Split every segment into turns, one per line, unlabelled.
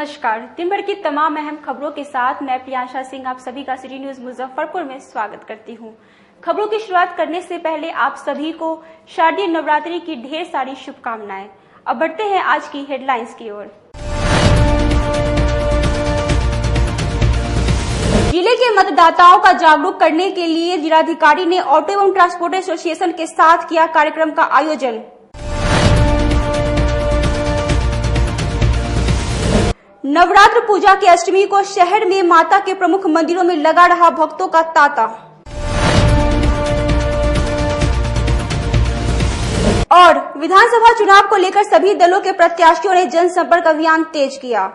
नमस्कार। दिन भर की तमाम अहम खबरों के साथ मैं प्रियांशा सिंह आप सभी का सिटी न्यूज मुजफ्फरपुर में स्वागत करती हूं। खबरों की शुरुआत करने से पहले आप सभी को शारदीय नवरात्रि की ढेर सारी शुभकामनाएं। अब बढ़ते हैं आज की हेडलाइंस की ओर। जिले के मतदाताओं का जागरूक करने के लिए जिलाधिकारी ने ऑटो एवं ट्रांसपोर्ट एसोसिएशन के साथ किया कार्यक्रम का आयोजन। नवरात्र पूजा की अष्टमी को शहर में माता के प्रमुख मंदिरों में लगा रहा भक्तों का तांता। और विधानसभा चुनाव को लेकर सभी दलों के प्रत्याशियों ने जनसंपर्क अभियान तेज किया।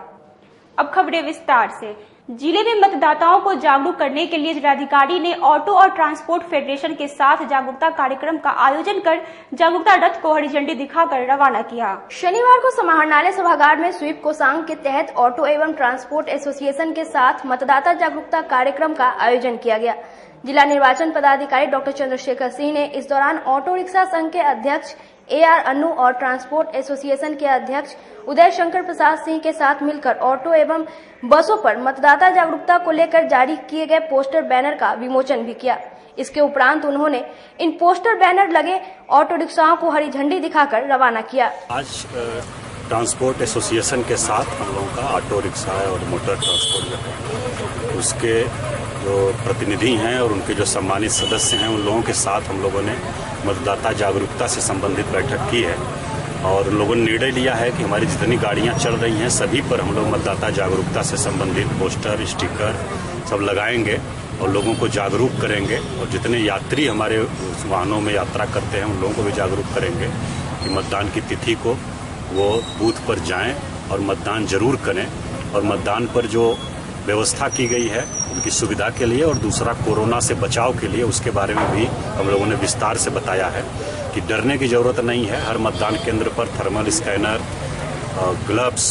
अब खबरें विस्तार से। जिले में मतदाताओं को जागरूक करने के लिए जिलाधिकारी ने ऑटो और ट्रांसपोर्ट फेडरेशन के साथ जागरूकता कार्यक्रम का आयोजन कर जागरूकता रथ को हरी झंडी दिखाकर रवाना किया।
शनिवार को समाहरणालय सभागार में स्वीप कोषांग के तहत ऑटो एवं ट्रांसपोर्ट एसोसिएशन के साथ मतदाता जागरूकता कार्यक्रम का आयोजन किया गया। जिला निर्वाचन पदाधिकारी डॉक्टर चंद्रशेखर सिंह ने इस दौरान ऑटो रिक्शा संघ के अध्यक्ष AR अन्नू और ट्रांसपोर्ट एसोसिएशन के अध्यक्ष उदय शंकर प्रसाद सिंह के साथ मिलकर ऑटो एवं बसों पर मतदाता जागरूकता को लेकर जारी किए गए पोस्टर बैनर का विमोचन भी किया। इसके उपरांत उन्होंने इन पोस्टर बैनर लगे ऑटो रिक्शाओं को हरी झंडी दिखाकर रवाना किया।
आज ट्रांसपोर्ट एसोसिएशन के साथ हम लोगों का ऑटो रिक्शा और मोटर ट्रांसपोर्ट उसके जो प्रतिनिधि हैं और उनके जो सम्मानित सदस्य हैं उन लोगों के साथ हम लोगों ने मतदाता जागरूकता से संबंधित बैठक की है और उन लोगों ने निर्णय लिया है कि हमारी जितनी गाड़ियां चल रही हैं सभी पर हम लोग मतदाता जागरूकता से संबंधित पोस्टर स्टिकर सब लगाएंगे और लोगों को जागरूक करेंगे और जितने यात्री हमारे वाहनों में यात्रा करते हैं उन लोगों को भी जागरूक करेंगे कि मतदान की तिथि को वो बूथ पर जाएं और मतदान जरूर करें और मतदान पर जो व्यवस्था की गई है उनकी सुविधा के लिए और दूसरा कोरोना से बचाव के लिए उसके बारे में भी हम लोगों ने विस्तार से बताया है कि डरने की जरूरत नहीं है। हर मतदान केंद्र पर थर्मल स्कैनर, ग्लव्स,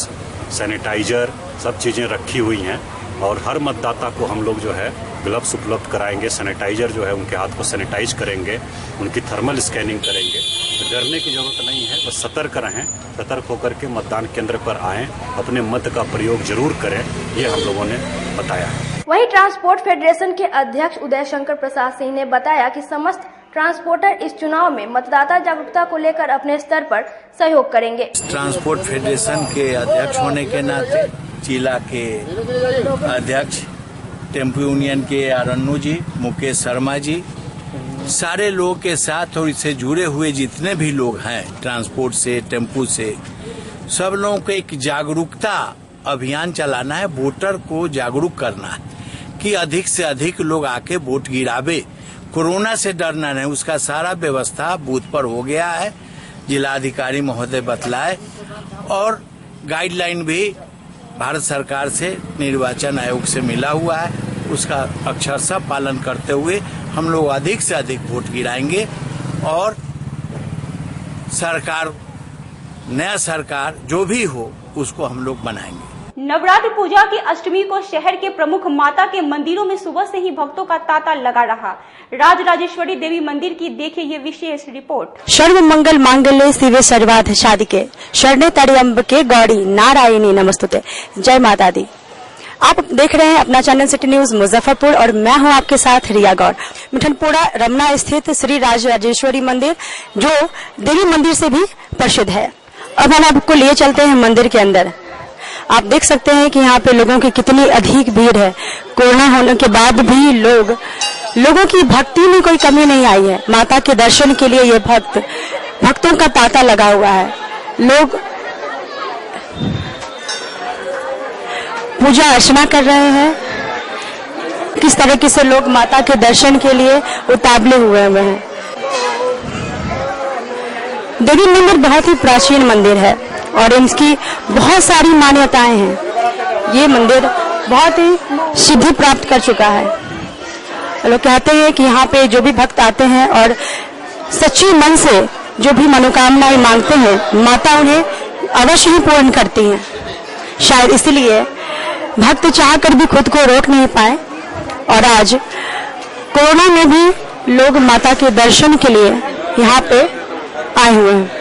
सैनिटाइजर सब चीज़ें रखी हुई हैं और हर मतदाता को हम लोग जो है ग्लव्स उपलब्ध कराएंगे, सैनिटाइजर जो है उनके हाथ को सैनिटाइज करेंगे, उनकी थर्मल स्कैनिंग करेंगे। तो डरने की जरूरत नहीं है, बस सतर्क रहें, सतर्क होकर के मतदान केंद्र पर आएं, अपने मत का प्रयोग जरूर करें, ये हम लोगों ने बताया है।
वहीं ट्रांसपोर्ट फेडरेशन के अध्यक्ष उदय शंकर प्रसाद सिंह ने बताया कि समस्त ट्रांसपोर्टर इस चुनाव में मतदाता जागरूकता को लेकर अपने स्तर पर सहयोग करेंगे।
ट्रांसपोर्ट फेडरेशन के अध्यक्ष होने के नाते जिला के अध्यक्ष टेम्पो यूनियन के AR अन्नू जी, मुकेश शर्मा जी, सारे लोगों के साथ और इससे जुड़े हुए जितने भी लोग हैं ट्रांसपोर्ट से, टेम्पो से, सब लोगों को एक जागरूकता अभियान चलाना है, वोटर को जागरूक करना है कि अधिक से अधिक लोग आके वोट गिरावे। कोरोना से डरना नहीं, उसका सारा व्यवस्था बूथ पर हो गया है, जिलाधिकारी महोदय बतलाए और गाइडलाइन भी भारत सरकार से, निर्वाचन आयोग से मिला हुआ है, उसका अक्षरशः पालन करते हुए हम लोग अधिक से अधिक वोट गिराएंगे और सरकार, नया सरकार जो भी हो उसको हम लोग बनाएंगे।
नवरात्र पूजा की अष्टमी को शहर के प्रमुख माता के मंदिरों में सुबह से ही भक्तों का तांता लगा रहा। राजराजेश्वरी देवी मंदिर की देखिए ये विशेष रिपोर्ट।
सर्व मंगल मांगल्ये शिवे सर्वार्थ साधिके शरण्ये त्र्यंबके गौरी नारायणी नमस्तुते। जय माता दी। आप देख रहे हैं अपना चैनल सिटी न्यूज मुजफ्फरपुर और मैं हूं आपके साथ रिया गौर। मिठनपुरा रमना स्थित श्री राजराजेश्वरी मंदिर जो देवी मंदिर से भी प्रसिद्ध है। अब हम आपको लिए चलते हैं मंदिर के अंदर। आप देख सकते हैं कि यहाँ पे लोगों की कितनी अधिक भीड़ है। कोरोना होने के बाद भी लोगों की भक्ति में कोई कमी नहीं आई है। माता के दर्शन के लिए ये भक्तों का तांता लगा हुआ है। लोग पूजा अर्चना कर रहे हैं। किस तरीके से लोग माता के दर्शन के लिए उतावले हुए हैं। देवी मंदिर बहुत ही प्राचीन मंदिर है और इसकी बहुत सारी मान्यताएं हैं। ये मंदिर बहुत ही सिद्धि प्राप्त कर चुका है। लोग कहते हैं कि यहाँ पे जो भी भक्त आते हैं और सच्ची मन से जो भी मनोकामनाएं मांगते हैं माता उन्हें अवश्य ही पूर्ण करती हैं। शायद इसलिए भक्त चाहकर भी खुद को रोक नहीं पाए और आज कोरोना में भी लोग माता के दर्शन के लिए यहाँ पे आए हुए हैं।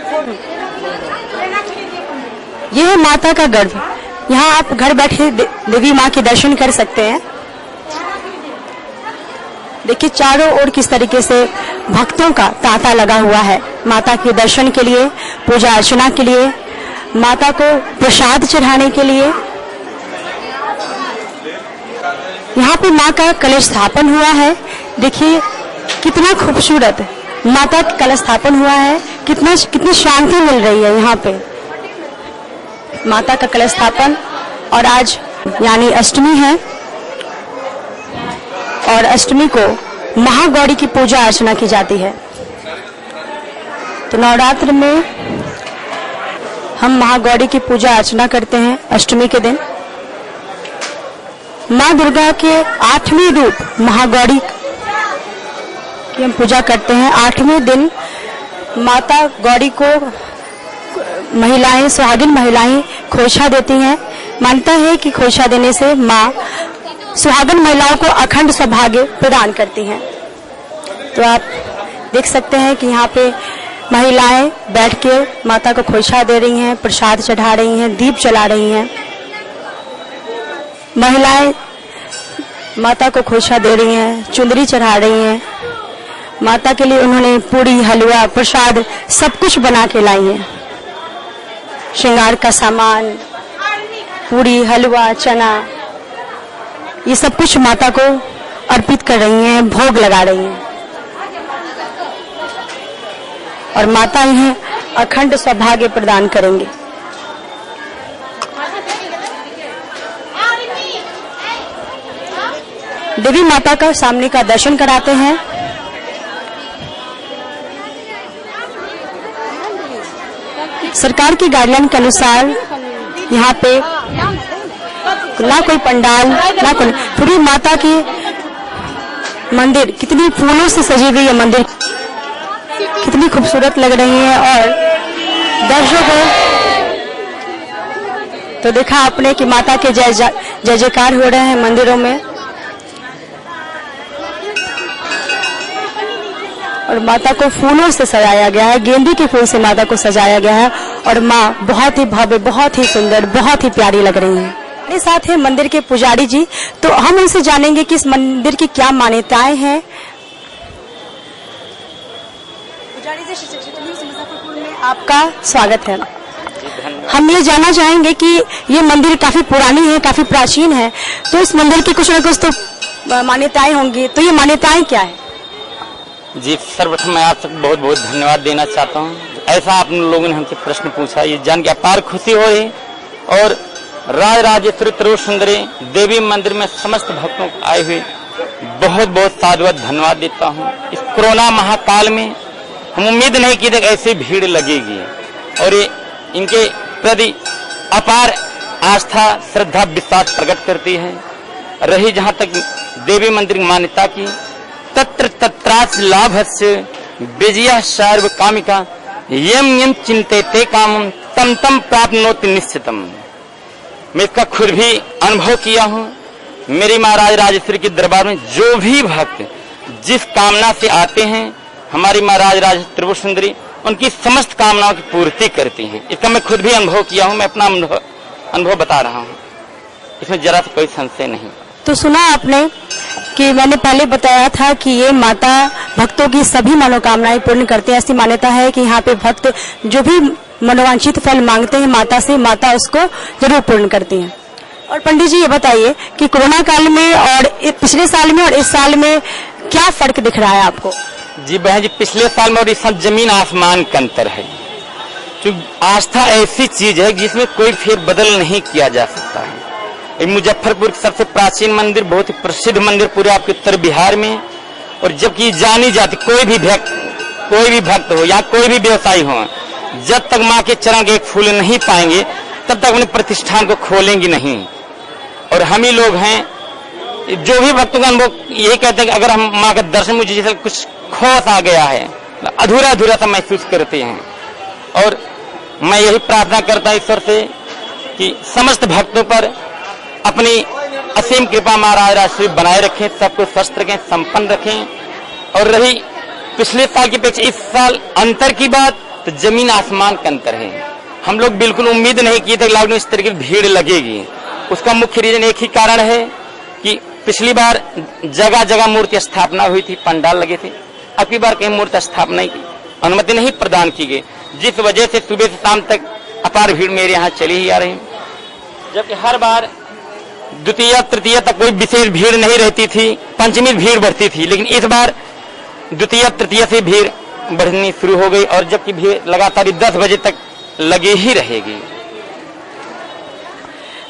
यह है माता का गर्भ। यहाँ आप घर बैठे देवी माँ के दर्शन कर सकते हैं। देखिए चारों ओर किस तरीके से भक्तों का तांता लगा हुआ है माता के दर्शन के लिए, पूजा अर्चना के लिए, माता को प्रसाद चढ़ाने के लिए। यहाँ पे माँ का कलश स्थापन हुआ है। देखिए कितना खूबसूरत माता का कलश स्थापन हुआ है, कितनी शांति मिल रही है यहाँ पे माता का कलश स्थापन। और आज यानी अष्टमी है और अष्टमी को महागौरी की पूजा अर्चना की जाती है। तो नवरात्र में हम महागौरी की पूजा अर्चना करते हैं अष्टमी के दिन। माँ दुर्गा के 8वें रूप महागौरी की हम पूजा करते हैं। 8वें दिन माता गौरी को महिलाएं, सुहागिन महिलाएं खोइछा देती हैं। मानता है कि खोइछा देने से माँ सुहागिन महिलाओं को अखंड सौभाग्य प्रदान करती हैं। तो आप देख सकते हैं कि यहाँ पे महिलाएं बैठ के माता को खोइछा दे रही हैं, प्रसाद चढ़ा रही हैं, दीप जला रही हैं। महिलाएं माता को खोइछा दे रही हैं, चुंदरी चढ़ा रही हैं। माता के लिए उन्होंने पूरी, हलवा, प्रसाद सब कुछ बना के लाई हैं। श्रृंगार का सामान, पूरी, हलवा, चना, ये सब कुछ माता को अर्पित कर रही हैं, भोग लगा रही हैं। और माता इन्हें अखंड सौभाग्य प्रदान करेंगे। देवी माता का सामने का दर्शन कराते हैं। सरकार की गाइडलाइन के अनुसार यहाँ पे ना कोई पंडाल, ना कोई, पूरी माता की मंदिर कितनी फूलों से सजी हुई है, मंदिर कितनी खूबसूरत लग रही है। और दर्शकों तो देखा आपने कि माता के जय जयकार हो रहे हैं मंदिरों में। और माता को फूलों से सजाया गया है, गेंदे के फूल से माता को सजाया गया है। और माँ बहुत ही भव्य, बहुत ही सुंदर, बहुत ही प्यारी लग रही हैं। मेरे साथ है मंदिर के पुजारी जी, तो हम उनसे जानेंगे कि इस मंदिर की क्या मान्यताएं हैं। पुजारी जी, मुजफ्फरपुर में आपका स्वागत है। हम ये जानना चाहेंगे कि ये मंदिर काफी पुरानी है, काफी प्राचीन है, तो इस मंदिर की कुछ न कुछ तो मान्यताएं होंगी, तो ये मान्यताएं क्या है?
जी, सर्वप्रथम मैं आप सबको बहुत बहुत धन्यवाद देना चाहता हूँ। ऐसा आप लोगों ने हमसे प्रश्न पूछा, ये जान के अपार खुशी हो रही। और राजराजेश्वरी त्रिपुर सुंदरी देवी मंदिर में समस्त भक्तों को आए हुए बहुत बहुत साधुवाद धन्यवाद देता हूँ। इस कोरोना महाकाल में हम उम्मीद नहीं की थी ऐसी भीड़ लगेगी, और ये इनके प्रति अपार आस्था, श्रद्धा, विश्वास प्रकट करती है। रही जहाँ तक देवी मंदिर की मान्यता की, तत्र तत्राच लाभस्य विजया सर्व कामिका यम यम चिंतेते कामम तम तम प्राप्नोति निश्चितम। मैं इसका खुद भी अनुभव किया हूँ। मेरी महाराज राजेश्वरी के दरबार में जो भी भक्त जिस कामना से आते हैं, हमारी महाराज राजेश्वरी त्रिपुर सुंदरी उनकी समस्त कामनाओं की पूर्ति करती हैं। इसका मैं खुद भी अनुभव किया हूँ, मैं अपना अनुभव बता रहा हूँ, इसमें जरा सा कोई संशय नहीं।
तो सुना आपने कि मैंने पहले बताया था कि ये माता भक्तों की सभी मनोकामनाएं पूर्ण करते हैं। ऐसी मान्यता है कि यहाँ पे भक्त जो भी मनोवांछित फल मांगते हैं माता से, माता उसको जरूर पूर्ण करती हैं। और पंडित जी ये बताइए कि कोरोना काल में और पिछले साल में और इस साल में क्या फर्क दिख रहा है आपको?
जी बहन जी, पिछले साल में और इस साल जमीन आसमान का अंतर है। क्योंकि आस्था ऐसी चीज है जिसमें कोई फेर बदल नहीं किया जा सकता है। मुजफ्फरपुर की सबसे प्राचीन मंदिर, बहुत ही प्रसिद्ध मंदिर पूरे आपके उत्तर बिहार में, और जबकि जानी जाती कोई भी भक्त हो या कोई भी व्यवसायी हो, जब तक माँ के चरण के एक फूल नहीं पाएंगे तब तक अपने प्रतिष्ठान को खोलेंगे नहीं। और हम ही लोग हैं जो भी भक्तों का अनुभव यही कहते हैं कि अगर हम माँ का दर्शन, मुझे जैसे कुछ खोस आ गया है, अधूरा अधूरा सा महसूस करते हैं। और मैं यही प्रार्थना करता हूँ ईश्वर से कि समस्त भक्तों पर अपनी असीम कृपा महाराज राजेश्वरी बनाए रखें, सबको स्वस्थ रखें, संपन्न रखें। और रही पिछले साल की अपेक्षा इस साल अंतर की बात, तो जमीन आसमान का अंतर है। हम लोग बिल्कुल उम्मीद नहीं किए थे कि लॉकडाउन इस तरह की भीड़ लगेगी। उसका मुख्य रीजन एक ही कारण है कि पिछली बार जगह जगह मूर्ति स्थापना हुई थी, पंडाल लगे थे। अब की बार कहीं मूर्ति स्थापना की अनुमति नहीं प्रदान की गई, जिस वजह से सुबह से शाम तक अपार भीड़ मेरे यहाँ चली ही आ रही है। जबकि हर बार द्वितीय तृतीय तक कोई विशेष भीड़ नहीं रहती थी, पंचमी भीड़ बढ़ती थी, लेकिन इस बार द्वितीय तृतीय से भीड़ बढ़नी शुरू हो गई और जबकि भीड़ लगातार 10 बजे तक लगी ही रहेगी।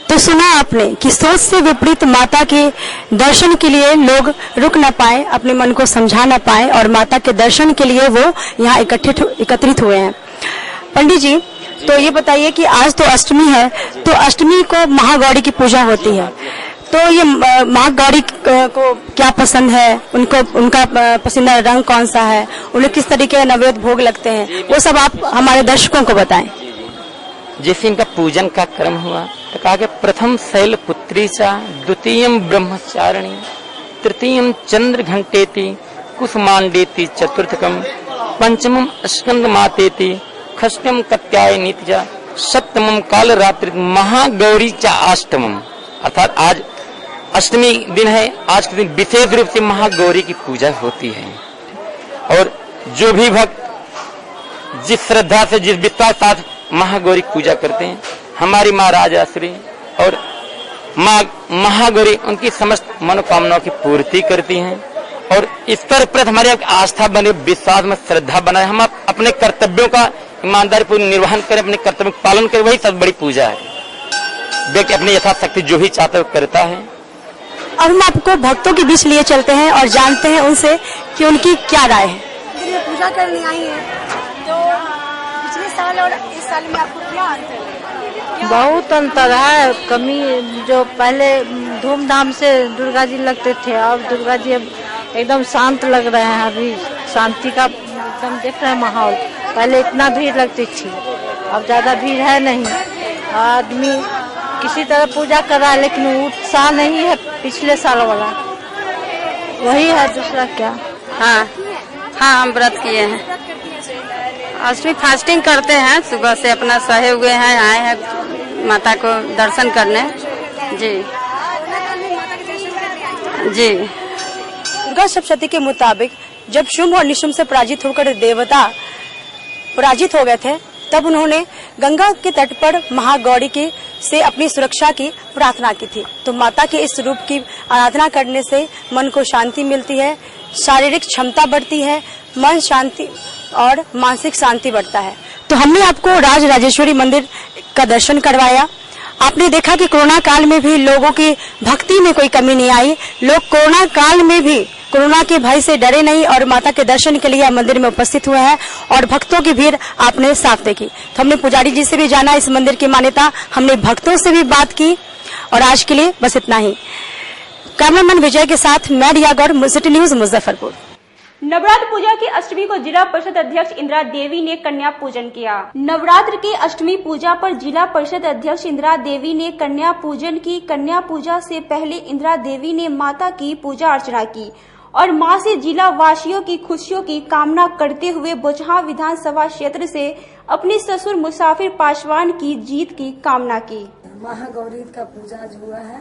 तो सुना आपने कि सोच से विपरीत माता के दर्शन के लिए लोग रुक न पाए, अपने मन को समझा न पाए और माता के दर्शन के लिए वो यहाँ एकत्रित हुए हैं। पंडित जी, तो ये बताइए कि आज तो अष्टमी है, तो अष्टमी को महागौरी की पूजा होती है, तो ये महागौरी को क्या पसंद है, उनका पसंदीदा रंग कौन सा है, उन्हें किस तरीके के नैवेद्य भोग लगते हैं, वो सब आप हमारे दर्शकों को बताएं।
जैसे इनका पूजन का क्रम हुआ तो कहा कि प्रथम शैल पुत्री चा, द्वितीयम ब्रह्मचारिणी, तृतीयम चंद्र घंटेति, कुसुमांडेति, चतुर्थकम पंचमम स्कंद मातेति, षष्ठम कत्याय नित्या, सप्तमम काल रात्रि, महागौरी चा अष्टमम। अर्थात आज अष्टमी दिन है, आज के दिन विशेष रूप से महागौरी की पूजा होती है और जो भी भक्त जिस श्रद्धा से जिस विश्वास के साथ महागौरी पूजा करते हैं, हमारी माँ राजाश्री और माँ महागौरी उनकी समस्त मनोकामनाओं की पूर्ति करती हैं और इस पर हमारी आस्था बने, विश्वास में श्रद्धा बनाए, हम अपने कर्तव्यों का ईमानदारी पूर्ण निर्वहन करें, अपने कर्तव्य का पालन करें, वही सब बड़ी पूजा है। व्यक्ति अपनी यथाशक्ति जो भी चाहता है करता है।
और हम आपको भक्तों के बीच लिए चलते हैं और जानते हैं उनसे कि उनकी क्या राय है।
पूजा करने आई है, तो पिछले साल और इस साल में आपको क्या अंतर है?
बहुत अंतर है। कमी जो पहले धूमधाम से दुर्गा जी लगते थे, अब दुर्गा जी अब एकदम शांत लग रहे हैं। अभी शांति का एकदम देख रहे हैं माहौल। पहले इतना भीड़ लगती थी, अब ज्यादा भीड़ है नहीं। आदमी किसी तरह पूजा कर रहा है, लेकिन उत्साह नहीं है पिछले साल वाला, वही है, दूसरा क्या।
हाँ, हम व्रत किए हैं, अष्टमी फास्टिंग करते हैं, सुबह से अपना सहे हुए हैं, आए हैं माता को दर्शन करने। जी जी।
दुर्गा सप्तशती के मुताबिक जब शुंभ और निशुंभ से पराजित होकर देवता पराजित हो गए थे, तब उन्होंने गंगा के तट पर महागौरी के से अपनी सुरक्षा की प्रार्थना की थी। तो माता के इस रूप की आराधना करने से मन को शांति मिलती है, शारीरिक क्षमता बढ़ती है, मन शांति और मानसिक शांति बढ़ता है। तो हमने आपको राज राजेश्वरी मंदिर का दर्शन करवाया। आपने देखा कि कोरोना काल में भी लोगों की भक्ति में कोई कमी नहीं आई। लोग कोरोना काल में भी कोरोना के भय से डरे नहीं और माता के दर्शन के लिए मंदिर में उपस्थित हुए हैं और भक्तों की भीड़ आपने साफ देखी। तो हमने पुजारी जी से भी जाना इस मंदिर की मान्यता, हमने भक्तों से भी बात की और आज के लिए बस इतना ही। कैमरामैन विजय के साथ मैं रिया गौर, सिटी न्यूज मुजफ्फरपुर।
नवरात्र पूजा की अष्टमी को जिला परिषद अध्यक्ष इंदिरा देवी ने कन्या पूजन किया। नवरात्र की अष्टमी पूजा पर जिला परिषद अध्यक्ष इंदिरा देवी ने कन्या पूजन की। कन्या पूजा से पहले इंदिरा देवी ने माता की पूजा अर्चना की और मां से जिला वासियों की खुशियों की कामना करते हुए बोचहां विधानसभा क्षेत्र से अपने ससुर मुसाफिर पासवान की जीत की कामना की।
महागौरी का पूजा जो हुआ है,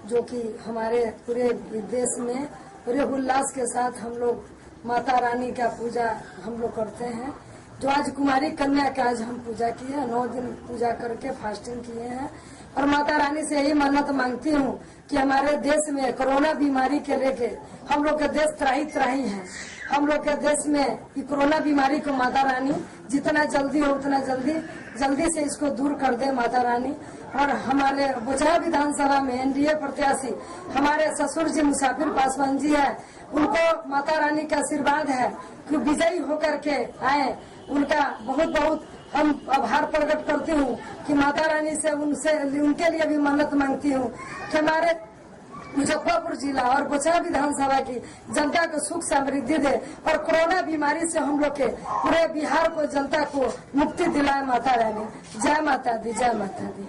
जो कि हमारे पूरे देश में पूरे उल्लास के साथ हम लोग माता रानी का पूजा हम लोग करते हैं। जो आज कुमारी कन्या का आज हम पूजा किए, 9 दिन पूजा करके फास्टिंग किए हैं और माता रानी से यही मन्नत मांगती हूँ कि हमारे देश में कोरोना बीमारी के लेके हम लोग का देश त्राही है। हम लोग के देश में ये कोरोना बीमारी को माता रानी जितना जल्दी हो उतना जल्दी से इसको दूर कर दे माता रानी। और हमारे बोचहां विधानसभा में एनडीए प्रत्याशी हमारे ससुर जी मुसाफिर पासवान जी है, उनको माता रानी का आशीर्वाद है कि विजयी होकर के आए। उनका बहुत बहुत हम आभार प्रकट करती हूँ कि माता रानी से उनके लिए भी मन्नत मांगती हूँ कि हमारे मुजफ्फरपुर जिला और बोचरा विधानसभा की जनता को सुख समृद्धि दे और कोरोना बीमारी से हम लोग के पूरे बिहार को जनता को मुक्ति दिलाए माता रानी। जय माता दी, जय माता दी।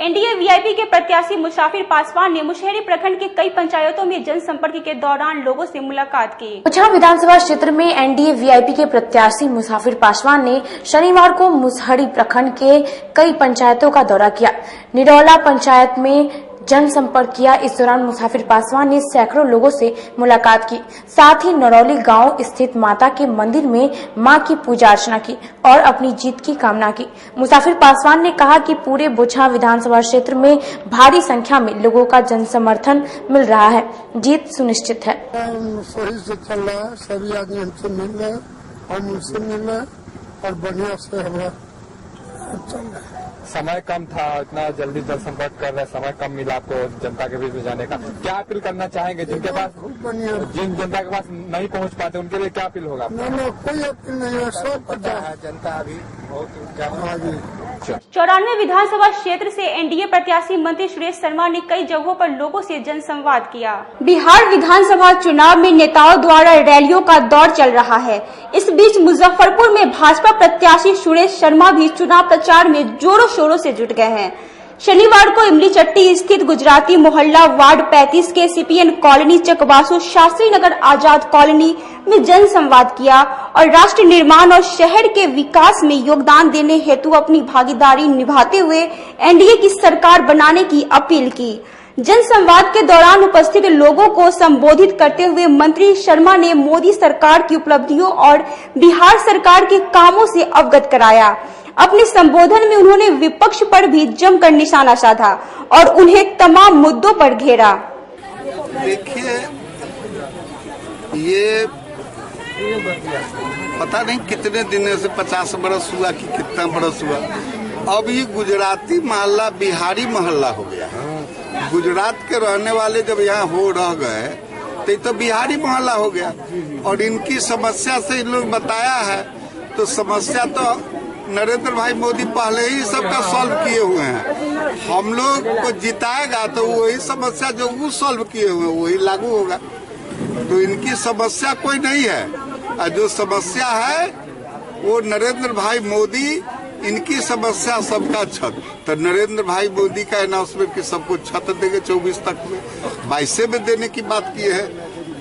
एनडीए वीआईपी के प्रत्याशी मुसाफिर पासवान ने मुशहरी प्रखंड के कई पंचायतों में जनसंपर्क के दौरान लोगों से मुलाकात की।
बोचरा विधानसभा क्षेत्र में एनडीए वीआईपी के प्रत्याशी मुसाफिर पासवान ने शनिवार को मुशहरी प्रखंड के कई पंचायतों का दौरा किया। निरौला पंचायत में जनसंपर्क किया। इस दौरान मुसाफिर पासवान ने सैकड़ों लोगों से मुलाकात की। साथ ही नरौली गांव स्थित माता के मंदिर में मां की पूजा अर्चना की और अपनी जीत की कामना की। मुसाफिर पासवान ने कहा कि पूरे बोचरा विधानसभा क्षेत्र में भारी संख्या में लोगों का जनसमर्थन मिल रहा है, जीत सुनिश्चित है।
सही से चल रहा है, सभी आदमी हमसे मिल रहे हैं, हम उनसे मिल रहे हैं और बढ़िया से हमारा चल रहा है।
समय कम था, इतना जल्दी जनसंपर्क कर रहे, समय कम मिला आपको जनता के बीच में जाने का। क्या अपील करना चाहेंगे जिनके पास, जिन जनता के पास नहीं पहुंच पाते उनके लिए क्या अपील होगा?
कोई अपील नहीं है, सब पता है, जनता अभी बहुत
94 विधानसभा क्षेत्र से एनडीए प्रत्याशी मंत्री सुरेश शर्मा ने कई जगहों पर लोगों से जनसंवाद किया। बिहार विधानसभा चुनाव में नेताओं द्वारा रैलियों का दौर चल रहा है। इस बीच मुजफ्फरपुर में भाजपा प्रत्याशी सुरेश शर्मा भी चुनाव प्रचार में जोरों शोरों से जुट गए हैं। शनिवार को इमली चट्टी स्थित गुजराती मोहल्ला वार्ड 35 के सीपीएन कॉलोनी चकबासु शास्त्री नगर आजाद कॉलोनी में जनसंवाद किया और राष्ट्र निर्माण और शहर के विकास में योगदान देने हेतु अपनी भागीदारी निभाते हुए एनडीए की सरकार बनाने की अपील की। जनसंवाद के दौरान उपस्थित लोगों को संबोधित करते हुए मंत्री शर्मा ने मोदी सरकार की उपलब्धियों और बिहार सरकार के कामों से अवगत कराया। अपने संबोधन में उन्होंने विपक्ष पर भी जमकर निशाना साधा और उन्हें तमाम मुद्दों पर घेरा।
देखिए, ये पता नहीं कितने दिन से 50 बरस हुआ कि कितना बरस हुआ, अब ये गुजराती मोहल्ला बिहारी मोहल्ला हो गया। गुजरात के रहने वाले जब यहाँ हो रह गए तो ये तो बिहारी मोहल्ला हो गया और इनकी समस्या से इन लोग बताया है। तो समस्या तो नरेंद्र भाई मोदी पहले ही सबका सॉल्व किए हुए हैं। हम लोग को जिताएगा तो वही समस्या जो वो सॉल्व किए हुए वही लागू होगा। तो इनकी समस्या कोई नहीं है, और जो समस्या है वो नरेंद्र भाई मोदी, इनकी समस्या सबका छत। तो नरेंद्र भाई मोदी का अनाउंसमेंट कि सबको छत देंगे 24 तक में, 22 में देने की बात की है,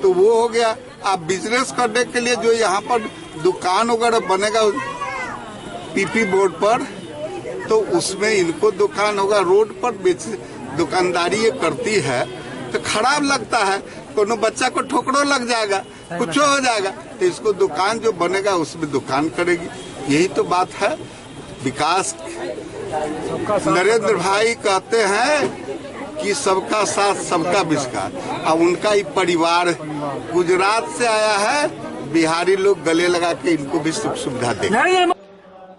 तो वो हो गया। आप बिजनेस करने के लिए जो यहाँ पर दुकान वगैरह बनेगा पीपी बोर्ड पर, तो उसमें इनको दुकान होगा। रोड पर दुकानदारी ये करती है तो खराब लगता है, कोनो बच्चा को ठोकरो लग जाएगा, कुछ हो जाएगा, तो इसको दुकान जो बनेगा उसमें दुकान करेगी। यही तो बात है विकास। नरेंद्र भाई कहते हैं कि सबका साथ सबका विकास, और उनका ही परिवार गुजरात से आया है, बिहारी लोग गले लगा के इनको भी सुख सुविधा देंगे।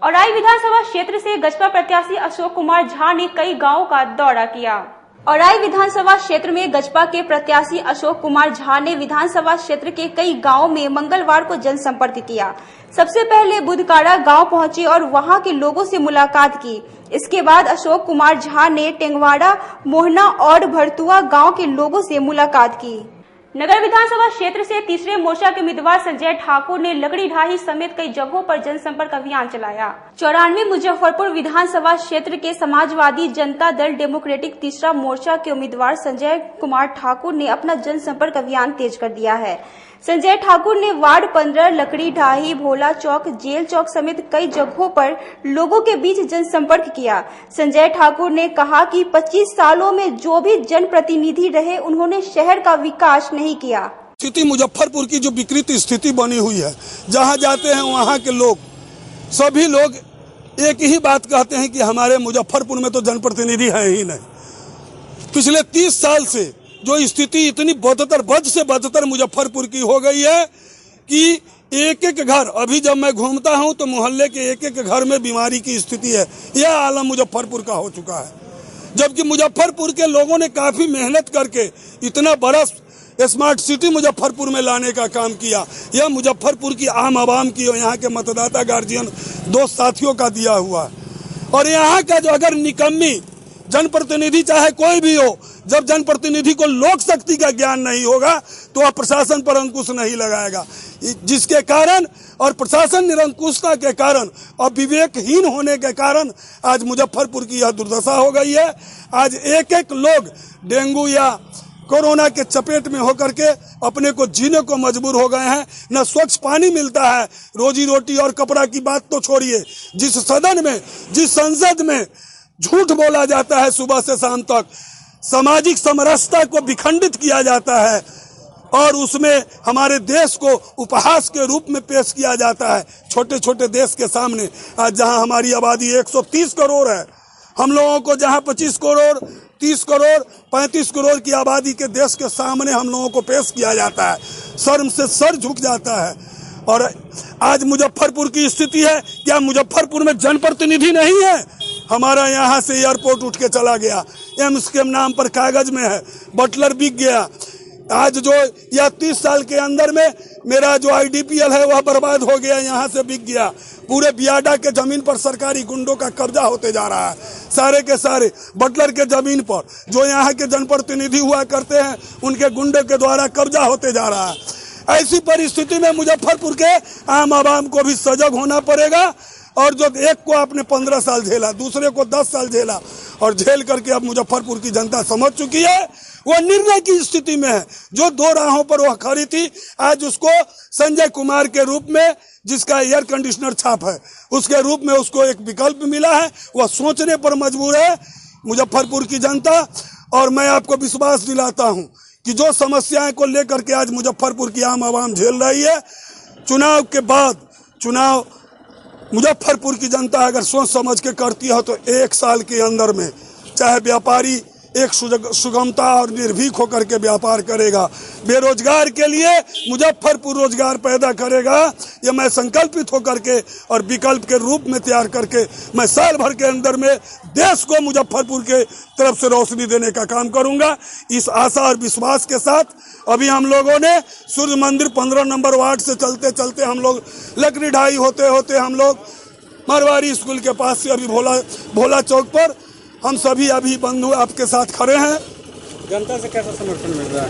औराई विधानसभा क्षेत्र से गजपा प्रत्याशी अशोक कुमार झा ने कई गांवों का दौरा किया। औराई विधानसभा क्षेत्र में गजपा के प्रत्याशी अशोक कुमार झा ने विधानसभा क्षेत्र के कई गांवों में मंगलवार को जनसंपर्क किया। सबसे पहले बुधकाड़ा गांव पहुंचे और वहां के लोगों से मुलाकात की। इसके बाद अशोक कुमार झा ने टेंगवाड़ा, मोहना और भरतुआ गांव के लोगों से मुलाकात की। नगर विधानसभा क्षेत्र से तीसरे मोर्चा के उम्मीदवार संजय ठाकुर ने लकड़ी ढाही समेत कई जगहों पर जनसंपर्क अभियान चलाया। 94 मुजफ्फरपुर विधानसभा क्षेत्र के समाजवादी जनता दल डेमोक्रेटिक तीसरा मोर्चा के उम्मीदवार संजय कुमार ठाकुर ने अपना जनसंपर्क अभियान तेज कर दिया है। संजय ठाकुर ने वार्ड 15, लकड़ी ढाही, भोला चौक, जेल चौक समेत कई जगहों पर लोगों के बीच जनसंपर्क किया। संजय ठाकुर ने कहा कि 25 सालों में जो भी जनप्रतिनिधि रहे उन्होंने शहर का विकास नहीं किया।
स्थिति मुजफ्फरपुर की जो विकृत स्थिति बनी हुई है, जहां जाते हैं वहां के लोग, सभी लोग एक ही बात कहते हैं कि हमारे मुजफ्फरपुर में तो जनप्रतिनिधि है ही नहीं। पिछले 30 साल से जो स्थिति इतनी बद से बदतर मुजफ्फरपुर की हो गई है कि एक एक घर, अभी जब मैं घूमता हूं तो मोहल्ले के एक एक घर में बीमारी की स्थिति है। यह आलम मुजफ्फरपुर का हो चुका है। जबकि मुजफ्फरपुर के लोगों ने काफी मेहनत करके इतना बड़ा स्मार्ट सिटी मुजफ्फरपुर में लाने का काम किया। यह मुजफ्फरपुर की आम आवाम की और यहाँ के मतदाता गार्जियन दोस्त साथियों का दिया हुआ है। और यहाँ का जो अगर निकम्मी जनप्रतिनिधि चाहे कोई भी हो, जब जनप्रतिनिधि को लोक शक्ति का ज्ञान नहीं होगा तो वह प्रशासन पर अंकुश नहीं लगाएगा, जिसके कारण और प्रशासन निरंकुशता के कारण और विवेकहीन होने के कारण आज मुजफ्फरपुर की यह दुर्दशा हो गई है। आज एक एक लोग डेंगू या कोरोना के चपेट में होकर के अपने को जीने को मजबूर हो गए हैं। न स्वच्छ पानी मिलता है, रोजी रोटी और कपड़ा की बात तो छोड़िए, जिस सदन में, जिस संसद में झूठ बोला जाता है सुबह से शाम तक, सामाजिक समरसता को विखंडित किया जाता है और उसमें हमारे देश को उपहास के रूप में पेश किया जाता है। छोटे छोटे देश के सामने आज जहां हमारी आबादी 130 करोड़ है, हम लोगों को जहां 25 करोड़ 30 करोड़ 35 करोड़ की आबादी के देश के सामने हम लोगों को पेश किया जाता है, शर्म से सर झुक जाता है। और आज मुजफ्फरपुर की स्थिति है, क्या मुजफ्फरपुर में जनप्रतिनिधि नहीं है? हमारा यहाँ से एयरपोर्ट उठ के चला गया, एम्स के नाम पर कागज में है, बटलर बिक गया। आज जो या 30 साल के अंदर में मेरा जो IDPL है वह बर्बाद हो गया, यहाँ से बिक गया। पूरे बियाडा के जमीन पर सरकारी गुंडों का कब्जा होते जा रहा है, सारे के सारे बटलर के जमीन पर जो यहाँ के जनप्रतिनिधि हुआ करते हैं उनके गुंडे के द्वारा कब्जा होते जा रहा है। ऐसी परिस्थिति में मुजफ्फरपुर के आम आवाम को भी सजग होना पड़ेगा और जो एक को आपने 15 साल झेला, दूसरे को 10 साल झेला और झेल करके अब मुजफ्फरपुर की जनता समझ चुकी है, वो निर्णय की स्थिति में है। जो दो राहों पर वह खड़ी थी, आज उसको संजय कुमार के रूप में, जिसका एयर कंडीशनर छाप है, उसके रूप में उसको एक विकल्प मिला है। वह सोचने पर मजबूर है मुजफ्फरपुर की जनता। और मैं आपको विश्वास दिलाता हूं कि जो समस्याएं को लेकर के आज मुजफ्फरपुर की आम आवाम झेल रही है, चुनाव के बाद चुनाव मुजफ्फरपुर की जनता अगर सोच समझ के करती है तो 1 साल के अंदर में चाहे व्यापारी एक सुगमता और निर्भीक होकर के व्यापार करेगा, बेरोजगार के लिए मुजफ्फरपुर रोजगार पैदा करेगा, ये मैं संकल्पित होकर के और विकल्प के रूप में तैयार करके मैं साल भर के अंदर में देश को मुजफ्फरपुर के तरफ से रोशनी देने का काम करूंगा। इस आशा और विश्वास के साथ अभी हम लोगों ने सूर्य मंदिर 15 नंबर वार्ड से चलते चलते हम लोग लकड़ी ढाई होते होते हम लोग मारवाड़ी स्कूल के पास से अभी भोला चौक पर हम सभी अभी बंधु आपके साथ खड़े हैं।
जनता से कैसा समर्थन मिल रहा है?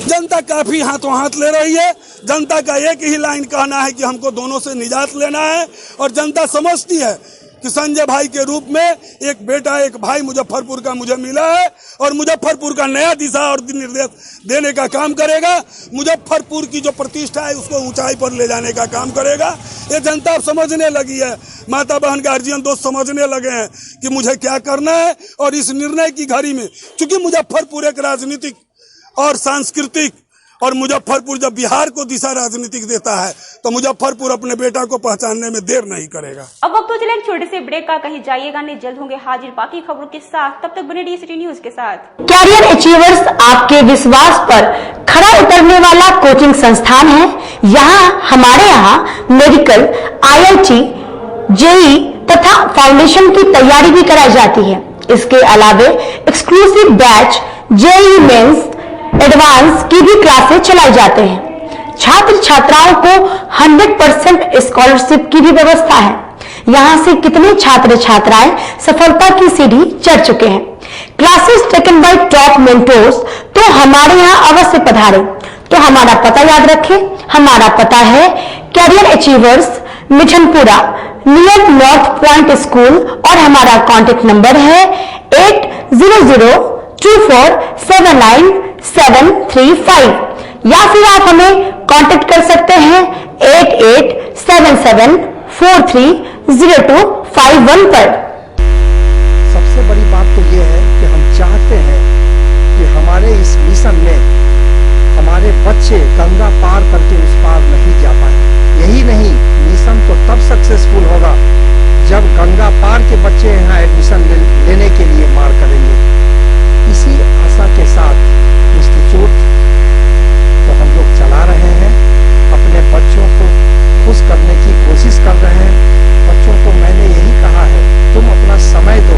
जनता काफी हाथों हाथ ले रही है। जनता का एक ही लाइन कहना है कि हमको दोनों से निजात लेना है और जनता समझती है कि संजय भाई के रूप में एक बेटा, एक भाई मुजफ्फरपुर का मुझे मिला है और मुजफ्फरपुर का नया दिशा और निर्देश देने का काम करेगा। मुजफ्फरपुर की जो प्रतिष्ठा है उसको ऊंचाई पर ले जाने का काम करेगा। ये जनता अब समझने लगी है, माता बहन गार्जियन दोस्त समझने लगे हैं कि मुझे क्या करना है। और इस निर्णय की घड़ी में चूंकि मुजफ्फरपुर एक राजनीतिक और सांस्कृतिक, और मुजफ्फरपुर जब बिहार को दिशा राजनीतिक देता है तो मुजफ्फरपुर अपने बेटा को पहचानने में देर नहीं करेगा।
अब वक्त हो चले एक छोटे से ब्रेक का, कहीं जाइएगा नहीं, जल्द होंगे हाजिर बाकी खबरों के साथ। तब तक बने रहिए सिटी न्यूज के साथ।
कैरियर अचीवर्स आपके विश्वास पर खरा उतरने वाला कोचिंग संस्थान है। हमारे यहाँ मेडिकल, IIT, JEE तथा फाउंडेशन की तैयारी भी कराई जाती है। इसके अलावे exclusive batch JEE mains advance की भी क्लासेस चलाई जाते हैं। छात्र छात्राओं को 100% स्कॉलरशिप की भी व्यवस्था है। यहाँ से कितने छात्र छात्राएं सफलता की सीढ़ी चढ़ चुके हैं। Classes taken by top mentors, तो हमारे यहाँ अवश्य पधारें। तो हमारा पता याद रखें, हमारा पता है career achievers, Mithanpura, near north point school और हमारा कॉन्टेक्ट नंबर है 8002479735 या फिर आप हमें कांटेक्ट कर सकते हैं 8877430251 पर।
सबसे बड़ी बात तो ये है कि हम चाहते हैं कि हमारे इस मिशन में हमारे बच्चे गंगा पार करके उस पार नहीं जा पाए। यही नहीं, मिशन तो तब सक्सेसफुल होगा जब गंगा पार के बच्चे यहाँ एडमिशन लेने के लिए मार करेंगे। इसी आशा के साथ इंस्टीट्यूट को हम लोग चला रहे हैं, अपने बच्चों को खुश करने की कोशिश कर रहे हैं। बच्चों को मैंने यही कहा है, तुम अपना समय दो,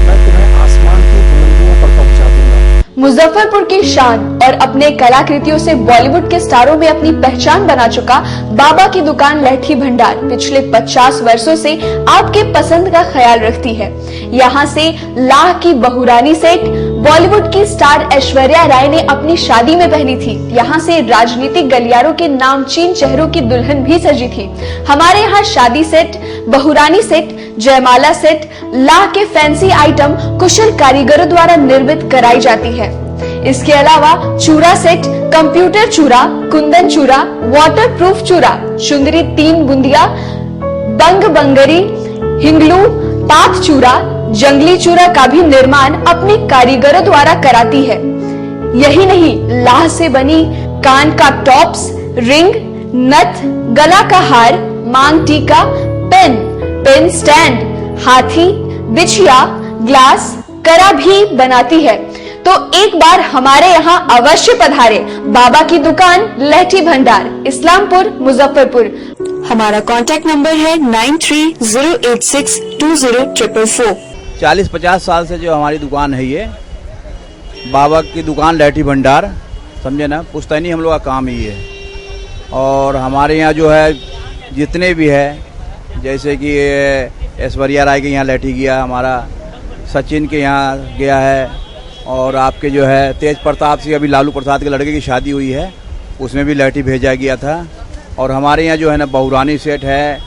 मैं तुम्हें आसमान की बुलंदियों पर पहुंचा दूंगा।
मुजफ्फरपुर की शान और अपने कलाकृतियों से बॉलीवुड के स्टारों में अपनी पहचान बना चुका बाबा की दुकान लहठी भंडार पिछले 50 वर्षों से आपके पसंद का ख्याल रखती है। यहाँ से लाह की बहुरानी सेट बॉलीवुड की स्टार ऐश्वर्या राय ने अपनी शादी में पहनी थी। यहाँ से राजनीतिक गलियारों के नामचीन चेहरों की दुल्हन भी सजी थी। हमारे यहाँ शादी सेट, बहुरानी सेट, जयमाला सेट, लाह के फैंसी आइटम कुशल कारीगरों द्वारा निर्मित कराई जाती है। इसके अलावा चूड़ा सेट, कंप्यूटर चूड़ा, कुंदन चूड़ा, वाटरप्रूफ चूड़ा, चुंदरी 3 बुंदिया, बंग बंगरी, हिंगलू, पात चूड़ा, जंगली चूड़ा का भी निर्माण अपनी कारीगरों द्वारा कराती है। यही नहीं, लाह से बनी कान का टॉप्स, रिंग, नथ, गला का हार, मांग टीका, पेन स्टैंड, हाथी, बिछिया, ग्लास, करा भी बनाती है। तो एक बार हमारे यहाँ अवश्य पधारे। बाबा की दुकान लहठी भंडार, इस्लामपुर, मुजफ्फरपुर।
हमारा कांटेक्ट नंबर है 9308620444।
40-50 साल से जो हमारी दुकान है, ये बाबा की दुकान लहठी भंडार, समझे ना, पुश्तैनी हम लोग का काम ही है। और हमारे यहाँ जो है जितने भी है, जैसे कि ऐश्वर्या राय के यहाँ लहठी गया, हमारा सचिन के यहाँ गया है, और आपके जो है तेज प्रताप सिंह, अभी लालू प्रसाद के लड़के की शादी हुई है, उसमें भी लहठी भेजा गया था। और हमारे यहाँ जो है ना बहुरानी सेट है,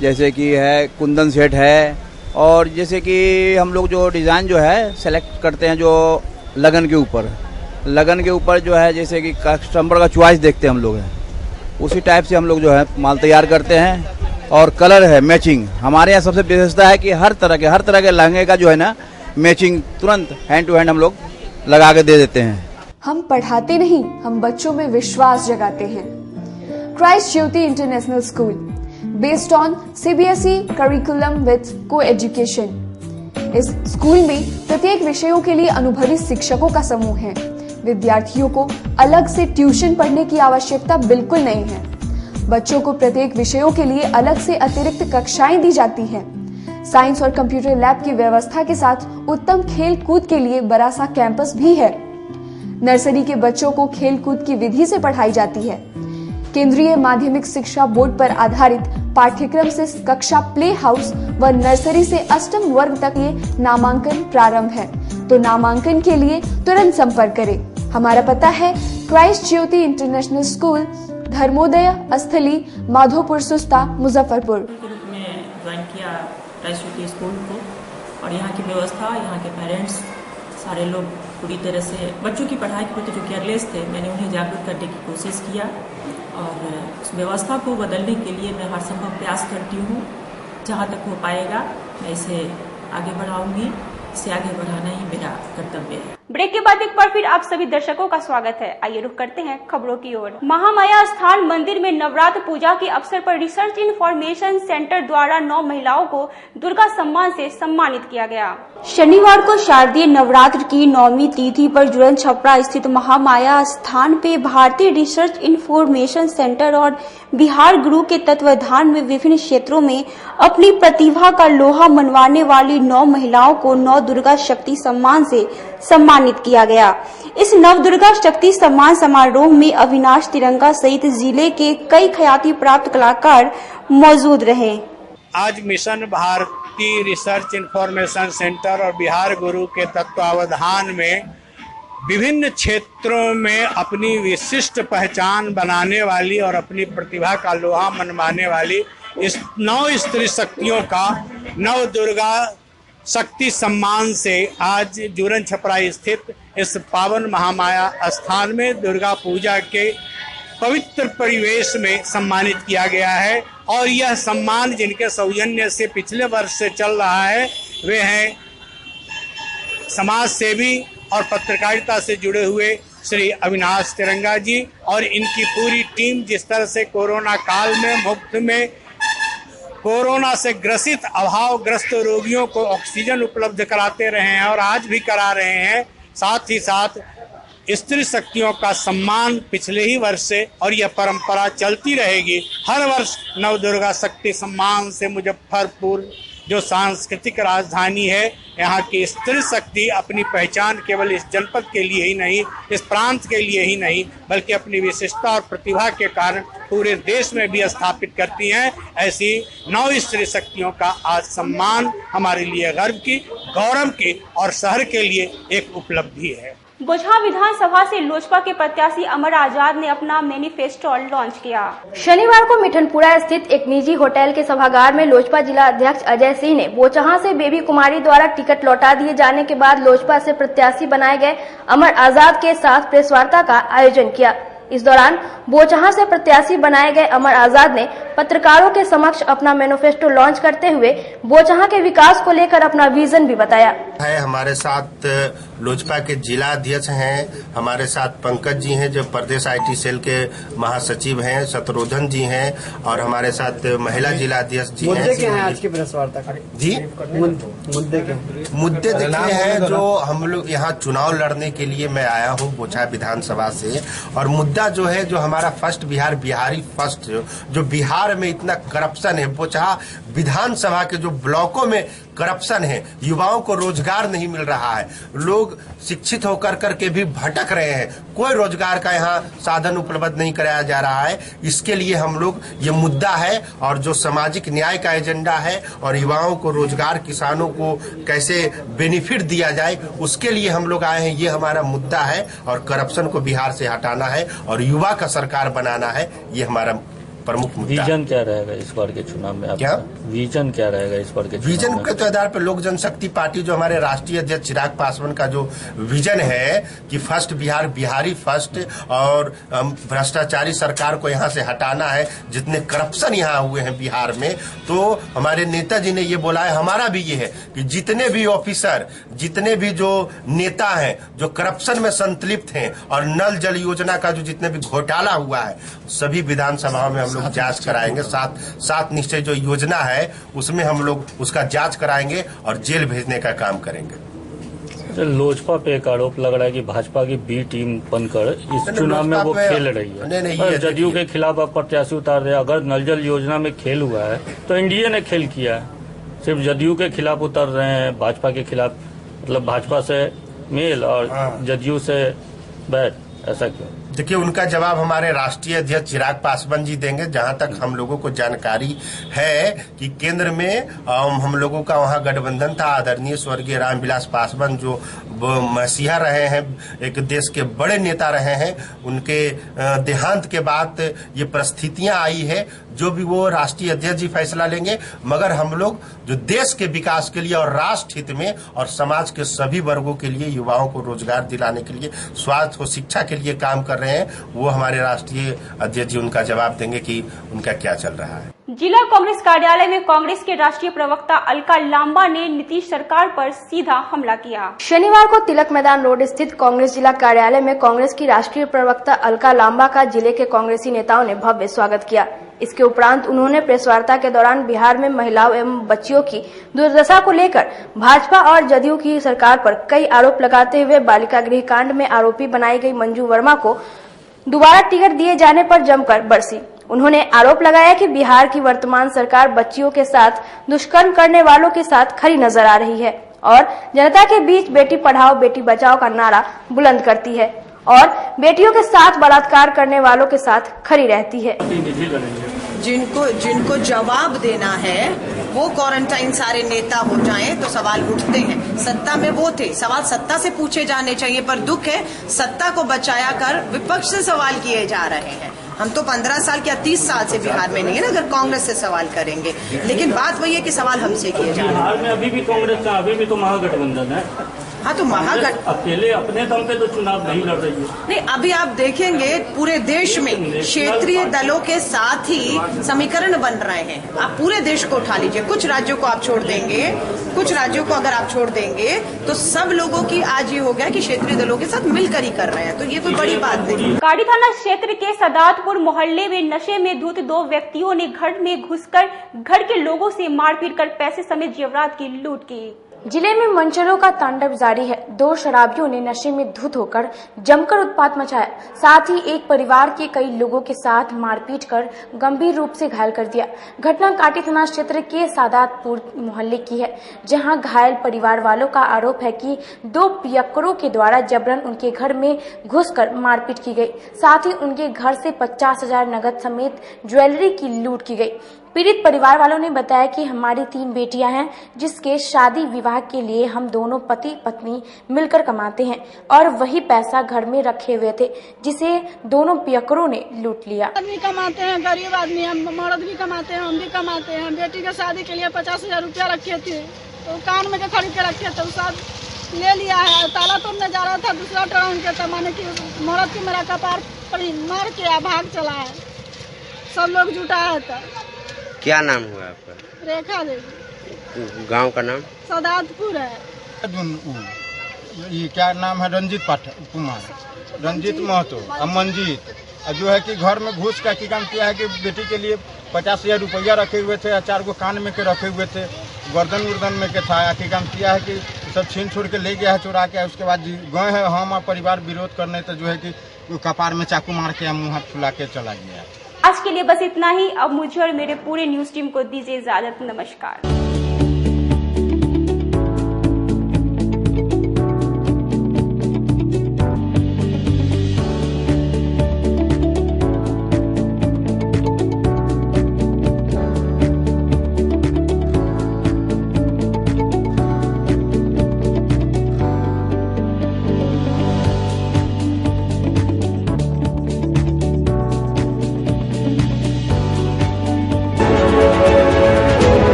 जैसे कि है कुंदन सेट है, और जैसे कि हम लोग जो डिज़ाइन जो है सेलेक्ट करते हैं जो लगन के ऊपर जो है, जैसे कि कस्टमर का चॉइस देखते हैं हम लोग हैं, उसी टाइप से हम लोग जो है माल तैयार करते हैं। और कलर है मैचिंग, हमारे यहाँ सबसे विशेषता है कि हर तरह के लहंगे का जो है ना मैचिंग तुरंत हैंड टू हैंड हम लोग लगा के दे देते हैं।
हम पढ़ाते नहीं, हम बच्चों में विश्वास जगाते हैं। Christ Jyoti international school, based on CBSE curriculum with को एजुकेशन। इस स्कूल में प्रत्येक विषयों के लिए अनुभवी शिक्षकों का समूह है। विद्यार्थियों को अलग से ट्यूशन पढ़ने की आवश्यकता बिल्कुल नहीं है। बच्चों को प्रत्येक विषयों के लिए अलग से अतिरिक्त कक्षाएं दी जाती हैं। साइंस और कंप्यूटर लैब की व्यवस्था के साथ उत्तम खेल कूद के लिए बड़ा सा कैंपस भी है। नर्सरी के बच्चों को खेल कूद की विधि से पढ़ाई जाती है। केंद्रीय माध्यमिक शिक्षा बोर्ड पर आधारित पाठ्यक्रम से कक्षा प्ले हाउस व नर्सरी से 8वीं वर्ग तक ये नामांकन प्रारंभ है। तो नामांकन के लिए तुरंत संपर्क करें। हमारा पता है क्राइस्ट ज्योति इंटरनेशनल स्कूल, धर्मोदय स्थली, माधोपुर सुस्ता, मुजफ्फरपुर।
ज्वाइन किया क्राइस्ट ज्योति स्कूल को, और यहाँ की व्यवस्था, यहाँ के पेरेंट्स सारे लोग पूरी तरह से बच्चों की पढ़ाई के प्रति जो केयरलेस थे, मैंने उन्हें जागरूक करने की कोशिश किया, और उस व्यवस्था को बदलने के लिए मैं हर संभव प्रयास करती हूँ। जहाँ तक हो पाएगा मैं इसे आगे बढ़ाऊंगी। इसे आगे बढ़ाना ही मेरा कर्तव्य है।
ब्रेक के बाद एक बार फिर आप सभी दर्शकों का स्वागत है। आइए रुक करते हैं खबरों की ओर। महामाया स्थान मंदिर में नवरात्र पूजा के अवसर पर रिसर्च इन्फॉर्मेशन सेंटर द्वारा 9 महिलाओं को दुर्गा सम्मान से सम्मानित किया गया। शनिवार को शारदीय नवरात्र की 9वीं तिथि पर जुरन छपरा स्थित महामाया स्थान पे भारतीय रिसर्च इन्फॉर्मेशन सेंटर और बिहार गुरु के तत्वाधान में विभिन्न क्षेत्रों में अपनी प्रतिभा का लोहा मनवाने वाली 9 महिलाओं को 9 दुर्गा शक्ति सम्मान से सम्मानित किया गया। इस नव दुर्गा शक्ति सम्मान समारोह में अविनाश तिरंगा सहित जिले के कई ख्याति प्राप्त कलाकार मौजूद रहे।
आज mission Bharati research information centre और बिहार गुरु के तत्वावधान में विभिन्न क्षेत्रों में अपनी विशिष्ट पहचान बनाने वाली और अपनी प्रतिभा का लोहा मनवाने वाली इस 9 स्त्री शक्तियों का नव दुर्गा शक्ति सम्मान से आज जुरन छपरा स्थित इस पावन महामाया स्थान में दुर्गा पूजा के पवित्र परिवेश में सम्मानित किया गया है। और यह सम्मान जिनके सौजन्य से पिछले वर्ष से चल रहा है, वे हैं समाज सेवी और पत्रकारिता से जुड़े हुए श्री अविनाश तिरंगा जी और इनकी पूरी टीम। जिस तरह से कोरोना काल में मुफ्त में कोरोना से ग्रसित अभावग्रस्त रोगियों को ऑक्सीजन उपलब्ध कराते रहे हैं और आज भी करा रहे हैं, साथ ही साथ स्त्री शक्तियों का सम्मान पिछले ही वर्ष से, और यह परंपरा चलती रहेगी। हर वर्ष नव दुर्गा शक्ति सम्मान से मुजफ्फरपुर जो सांस्कृतिक राजधानी है, यहाँ की स्त्री शक्ति अपनी पहचान केवल इस जनपद के लिए ही नहीं, इस प्रांत के लिए ही नहीं, बल्कि अपनी विशिष्टता और प्रतिभा के कारण पूरे देश में भी स्थापित करती हैं। ऐसी 9 स्त्री शक्तियों का आज सम्मान हमारे लिए गर्व की, गौरव की और शहर के लिए एक उपलब्धि है।
बोचहां विधानसभा से लोजपा के प्रत्याशी अमर आजाद ने अपना मैनिफेस्टो लॉन्च किया।
शनिवार को मिठनपुरा स्थित एक निजी होटल के सभागार में लोजपा जिला अध्यक्ष अजय सिंह ने बोचहां से बेबी कुमारी द्वारा टिकट लौटा दिए जाने के बाद लोजपा से प्रत्याशी बनाए गए अमर आजाद के साथ प्रेस वार्ता का आयोजन किया। इस दौरान बोचहां से प्रत्याशी बनाए गए अमर आजाद ने पत्रकारों के समक्ष अपना मैनिफेस्टो लॉन्च करते हुए बोचहां के विकास को लेकर अपना विजन भी बताया।
हमारे साथ लोजपा के जिला अध्यक्ष हैं, हमारे साथ पंकज जी हैं जो प्रदेश IT सेल के महासचिव हैं, शत्रुघ्न जी हैं और हमारे साथ महिला जिला अध्यक्ष जी हैं।
मुद्दे क्या हैं आज की प्रेस वार्ता का?
जी
मुद्दे क्या?
मुद्दे देखिए हैं जो हम लोग यहाँ चुनाव लड़ने के लिए मैं आया हूँ बोचहां विधानसभा से, और मुद्दा जो है जो हमारा फर्स्ट बिहारी फर्स्ट, जो बिहार में इतना करप्शन है, बोचहां विधानसभा के जो ब्लॉकों में करप्शन है, युवाओं को रोजगार नहीं मिल रहा है, लोग शिक्षित होकर करके भी भटक रहे हैं, कोई रोजगार का यहाँ साधन उपलब्ध नहीं कराया जा रहा है। इसके लिए हम लोग ये मुद्दा है और जो सामाजिक न्याय का एजेंडा है और युवाओं को रोजगार, किसानों को कैसे बेनिफिट दिया जाए, उसके लिए हम लोग आए हैं। ये हमारा मुद्दा है और करप्शन को बिहार से हटाना है और युवा का सरकार बनाना है, ये हमारा प्रमुख मुद्दा।
विजन क्या रहेगा इस बार के चुनाव में?
क्या
विजन क्या रहेगा इस बार के
विजन के आधार पर लोक जनशक्ति पार्टी जो हमारे राष्ट्रीय अध्यक्ष चिराग पासवान का जो विजन है कि फर्स्ट बिहारी फर्स्ट और भ्रष्टाचारी सरकार को यहाँ से हटाना है, जितने करप्शन यहाँ हुए हैं बिहार में, तो हमारे नेताजी ने ये बोला है, हमारा भी ये है कि जितने भी ऑफिसर, जितने भी जो नेता हैं जो करप्शन में संतलिप्त हैं और नल जल योजना का जो जितने भी घोटाला हुआ है, सभी विधानसभाओं में हम लोग जांच कराएंगे। सात निश्चय जो योजना है उसमें हम लोग उसका जांच कराएंगे और जेल भेजने का काम करेंगे।
लोजपा पे एक आरोप लग रहा है कि भाजपा की बी टीम बनकर इस चुनाव में वो खेल रही है।
नहीं,
जदयू के खिलाफ आप प्रत्याशी उतार रहे। अगर नल जल योजना में खेल हुआ है तो एनडीए ने खेल किया है, सिर्फ जदयू के खिलाफ उतर रहे हैं, भाजपा के खिलाफ, मतलब भाजपा से मेल और जदयू से बैठ, ऐसा क्यों?
देखिए, उनका जवाब हमारे राष्ट्रीय अध्यक्ष चिराग पासवान जी देंगे। जहां तक हम लोगों को जानकारी है कि केंद्र में हम लोगों का वहां गठबंधन था। आदरणीय स्वर्गीय रामविलास पासवान जो मसीहा रहे हैं, एक देश के बड़े नेता रहे हैं, उनके देहांत के बाद ये परिस्थितियां आई है। जो भी वो राष्ट्रीय अध्यक्ष जी फैसला लेंगे, मगर हम लोग जो देश के विकास के लिए और राष्ट्र हित में और समाज के सभी वर्गों के लिए, युवाओं को रोजगार दिलाने के लिए, स्वास्थ्य और शिक्षा के लिए काम कर रहे हैं, वो हमारे राष्ट्रीय अध्यक्ष जी उनका जवाब देंगे कि उनका क्या चल रहा है।
जिला कांग्रेस कार्यालय में कांग्रेस के राष्ट्रीय प्रवक्ता अलका लांबा ने नीतीश सरकार पर सीधा हमला किया।
शनिवार को तिलक मैदान रोड स्थित कांग्रेस जिला कार्यालय में कांग्रेस की राष्ट्रीय प्रवक्ता अलका लांबा का जिले के कांग्रेसी नेताओं ने भव्य स्वागत किया। इसके उपरांत उन्होंने प्रेस वार्ता के दौरान बिहार में महिलाओं एवं बच्चियों की दुर्दशा को लेकर भाजपा और जदयू की सरकार पर कई आरोप लगाते हुए बालिका गृह कांड में आरोपी बनाई गई मंजू वर्मा को दोबारा टिकट दिए जाने पर जमकर बरसी। उन्होंने आरोप लगाया कि बिहार की वर्तमान सरकार बच्चियों के साथ दुष्कर्म करने वालों के साथ खड़ी नजर आ रही है और जनता के बीच बेटी पढ़ाओ बेटी बचाओ का नारा बुलंद करती है और बेटियों के साथ बलात्कार करने वालों के साथ खड़ी रहती है।
जिनको जवाब देना है वो क्वारंटाइन सारे नेता हो जाएं तो सवाल उठते हैं। सत्ता में वो थे, सवाल सत्ता से पूछे जाने चाहिए, पर दुख है सत्ता को बचाया कर विपक्ष से सवाल किए जा रहे हैं। हम तो 15 साल या 30 साल से बिहार में नहीं है ना, अगर कांग्रेस से सवाल करेंगे, लेकिन बात वही है कि सवाल हमसे किए जा रहे हैं।
बिहार में अभी भी कांग्रेस का, अभी भी तो महागठबंधन है।
हाँ, तो महागठबंधन
अकेले अपने दम पे तो चुनाव नहीं लड़ रही है।
नहीं, अभी आप देखेंगे पूरे देश में क्षेत्रीय दलों के साथ ही समीकरण बन रहे हैं। आप पूरे देश को उठा लीजिए, कुछ राज्यों को आप छोड़ देंगे, कुछ राज्यों को अगर आप छोड़ देंगे तो सब लोगों की आज ये हो गया कि क्षेत्रीय दलों के साथ मिलकर ही कर रहे हैं, तो ये कोई बड़ी बात नहीं।
काड़ी थाना क्षेत्र के सदातपुर मोहल्ले में नशे में धुत 2 व्यक्तियों ने घर में घुसकर घर के लोगों से मारपीट कर पैसे समेत जेवरात की लूट की।
जिले में मंचरों का तांडव जारी है। 2 शराबियों ने नशे में धुत होकर जमकर उत्पात मचाया, साथ ही एक परिवार के कई लोगों के साथ मारपीट कर गंभीर रूप से घायल कर दिया। घटना काटी थाना क्षेत्र के सादातपुर मोहल्ले की है, जहां घायल परिवार वालों का आरोप है कि 2 पियक्करों के द्वारा जबरन उनके घर में घुसकर मारपीट की गई, साथ ही उनके घर से 50,000 नगद समेत ज्वेलरी की लूट की गई। पीड़ित परिवार वालों ने बताया कि हमारी 3 बेटियां हैं, जिसके शादी विवाह के लिए हम दोनों पति पत्नी मिलकर कमाते हैं और वही पैसा घर में रखे हुए थे, जिसे दोनों पियक्करों ने लूट लिया।
आदमी कमाते हैं, गरीब आदमी हम, मर्द भी कमाते हैं, हम भी कमाते हैं। बेटी के शादी के लिए 50,000 रुपया रखे थे, तो कान में के खरीद के रखे थे, सब ले लिया है। ताला तोड़ने जा रहा था, दूसरा टर्न के था, माने की मर्द की मेरा कपार पर मार के भाग चला है। सब लोग जुटा है। था
क्या नाम हुआ आपका?
रेखा देवी।
गांव का नाम?
सादातपुर है।
ये क्या नाम है? रंजीत कुमार, रंजीत महतो, मंजीत, जो है कि घर में घुस का काम किया है कि बेटी के लिए 50,000 रुपया रखे हुए थे, 4 गो कान में के रखे हुए थे, गर्दन उर्दन में के था। की काम किया है कि सब छीन छोड़ के ले गया है, चुरा के। उसके बाद गए हैं हम परिवार विरोध करने, तो जो है कि कपार में चाकू मार के मुँह हाथ फुला के चला गया।
आज के लिए बस इतना ही। अब मुझे और मेरे पूरे न्यूज टीम को दीजिए इजाजत। नमस्कार।